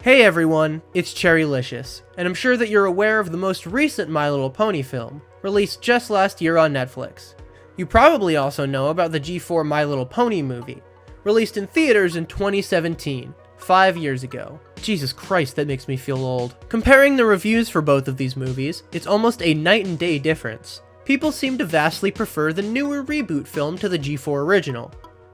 Hey everyone, it's Cherrylicious, and I'm sure that you're aware of the most recent My Little Pony film, released just last year on Netflix. You probably also know about the G4 My Little Pony movie, released in theaters in 2017, 5 years ago. Jesus Christ, that makes me feel old. Comparing the reviews for both of these movies, it's almost a night and day difference. People seem to vastly prefer the newer reboot film to the G4 original.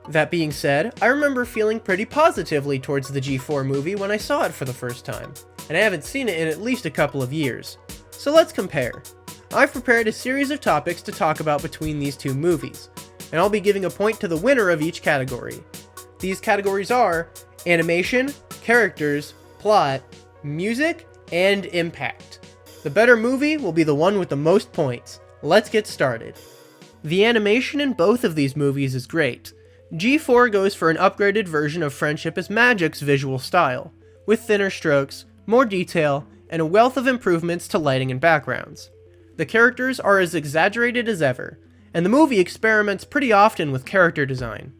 That being said, I remember feeling pretty positively towards the G4 movie when I saw it for the first time, and I haven't seen it in at least a couple of years. So let's compare. I've prepared a series of topics to talk about between these two movies, and I'll be giving a point to the winner of each category. These categories are animation, characters, plot, music, and impact. The better movie will be the one with the most points. Let's get started. The animation in both of these movies is great. G4 goes for an upgraded version of Friendship is Magic's visual style, with thinner strokes, more detail, and a wealth of improvements to lighting and backgrounds. The characters are as exaggerated as ever, and the movie experiments pretty often with character design.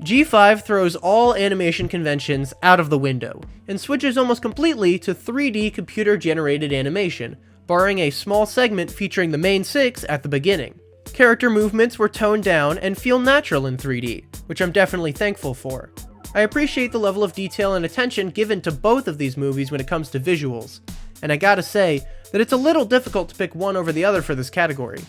G5 throws all animation conventions out of the window, and switches almost completely to 3D computer-generated animation, barring a small segment featuring the main six at the beginning. Character movements were toned down and feel natural in 3D, which I'm definitely thankful for. I appreciate the level of detail and attention given to both of these movies when it comes to visuals, and I gotta say that it's a little difficult to pick one over the other for this category.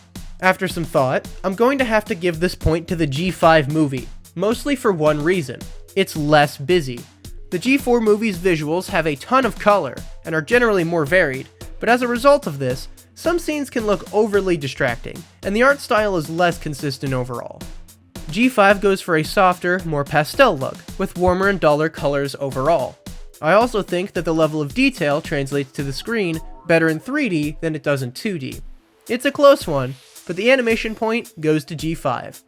After some thought, I'm going to have to give this point to the G5 movie, mostly for one reason: it's less busy. The G4 movie's visuals have a ton of color and are generally more varied, but as a result of this, some scenes can look overly distracting, and the art style is less consistent overall. G5 goes for a softer, more pastel look, with warmer and duller colors overall. I also think that the level of detail translates to the screen better in 3D than it does in 2D. It's a close one, but the animation point goes to G5.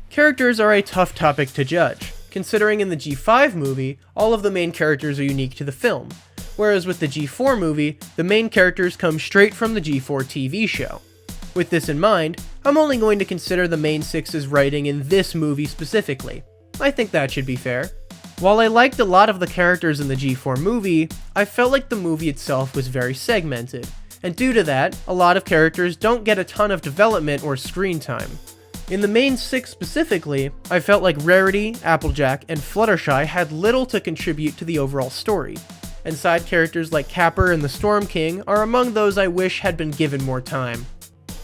Characters are a tough topic to judge, considering in the G5 movie, all of the main characters are unique to the film, whereas with the G4 movie, the main characters come straight from the G4 TV show. With this in mind, I'm only going to consider the main six's writing in this movie specifically. I think that should be fair. While I liked a lot of the characters in the G4 movie, I felt like the movie itself was very segmented, and due to that, a lot of characters don't get a ton of development or screen time. In the main six specifically, I felt like Rarity, Applejack, and Fluttershy had little to contribute to the overall story, and side characters like Capper and the Storm King are among those I wish had been given more time.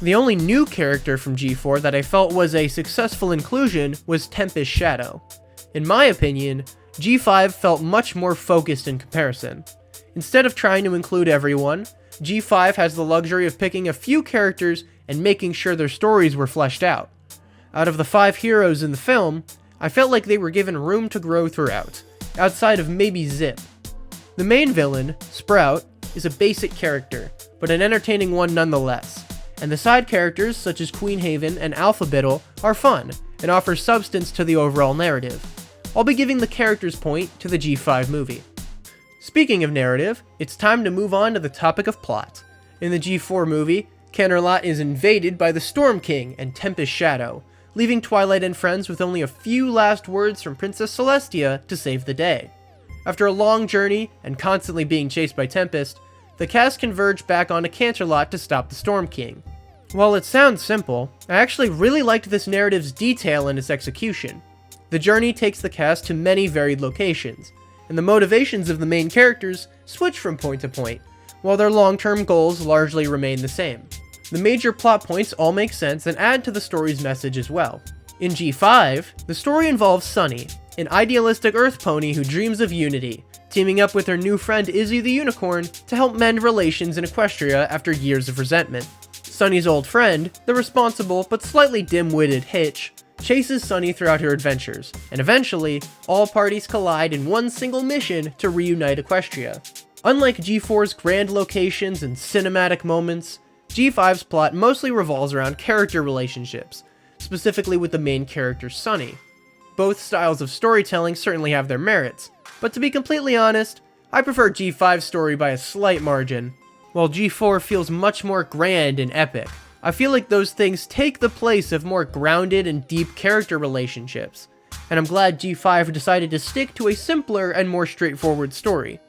The only new character from G4 that I felt was a successful inclusion was Tempest Shadow. In my opinion, G5 felt much more focused in comparison. Instead of trying to include everyone, G5 has the luxury of picking a few characters and making sure their stories were fleshed out. Out of the 5 heroes in the film, I felt like they were given room to grow throughout, outside of maybe Zip. The main villain, Sprout, is a basic character, but an entertaining one nonetheless, and the side characters such as Queen Haven and Alphabettle are fun and offer substance to the overall narrative. I'll be giving the characters point to the G5 movie. Speaking of narrative, it's time to move on to the topic of plot. In the G4 movie, Canterlot is invaded by the Storm King and Tempest Shadow, leaving Twilight and friends with only a few last words from Princess Celestia to save the day. After a long journey and constantly being chased by Tempest, the cast converge back onto Canterlot to stop the Storm King. While it sounds simple, I actually really liked this narrative's detail and its execution. The journey takes the cast to many varied locations, and the motivations of the main characters switch from point to point, while their long-term goals largely remain the same. The major plot points all make sense and add to the story's message as well. In G5, the story involves Sunny, an idealistic Earth pony who dreams of unity, teaming up with her new friend Izzy the Unicorn to help mend relations in Equestria after years of resentment. Sunny's old friend, the responsible but slightly dim-witted Hitch, chases Sunny throughout her adventures, and eventually, all parties collide in one single mission to reunite Equestria. Unlike G4's grand locations and cinematic moments, G5's plot mostly revolves around character relationships, specifically with the main character Sunny. Both styles of storytelling certainly have their merits, but to be completely honest, I prefer G5's story by a slight margin. While G4 feels much more grand and epic, I feel like those things take the place of more grounded and deep character relationships, and I'm glad G5 decided to stick to a simpler and more straightforward story.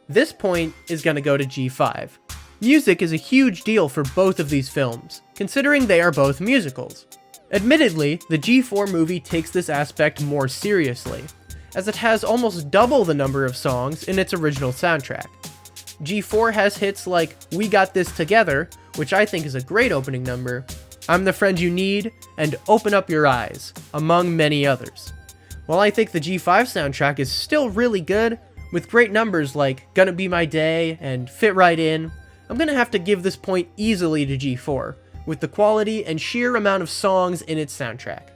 This point is going to go to G5. Music is a huge deal for both of these films, considering they are both musicals. Admittedly, the G4 movie takes this aspect more seriously, as it has almost double the number of songs in its original soundtrack. G4 has hits like We Got This Together, which I think is a great opening number, I'm the Friend You Need, and Open Up Your Eyes, among many others. While I think the G5 soundtrack is still really good, with great numbers like Gonna Be My Day and Fit Right In, I'm gonna have to give this point easily to G4, with the quality and sheer amount of songs in its soundtrack.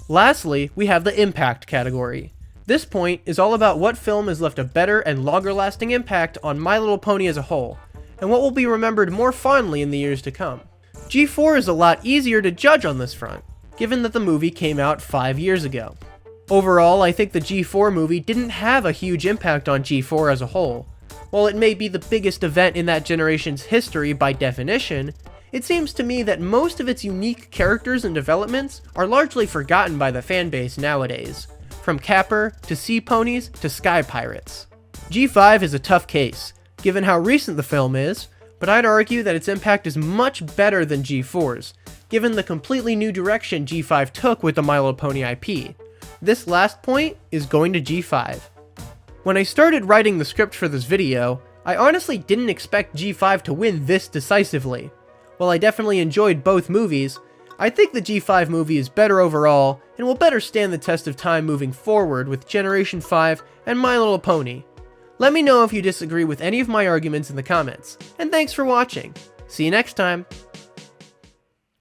Lastly, we have the impact category. This point is all about what film has left a better and longer lasting impact on My Little Pony as a whole, and what will be remembered more fondly in the years to come. G4 is a lot easier to judge on this front, given that the movie came out 5 years ago. Overall, I think the G4 movie didn't have a huge impact on G4 as a whole. While it may be the biggest event in that generation's history by definition, it seems to me that most of its unique characters and developments are largely forgotten by the fanbase nowadays, from Capper to Sea Ponies to Sky Pirates. G5 is a tough case, given how recent the film is, but I'd argue that its impact is much better than G4's, given the completely new direction G5 took with the My Little Pony IP. This last point is going to G5. When I started writing the script for this video, I honestly didn't expect G5 to win this decisively. While I definitely enjoyed both movies, I think the G5 movie is better overall and will better stand the test of time moving forward with Generation 5 and My Little Pony. Let me know if you disagree with any of my arguments in the comments, and thanks for watching. See you next time!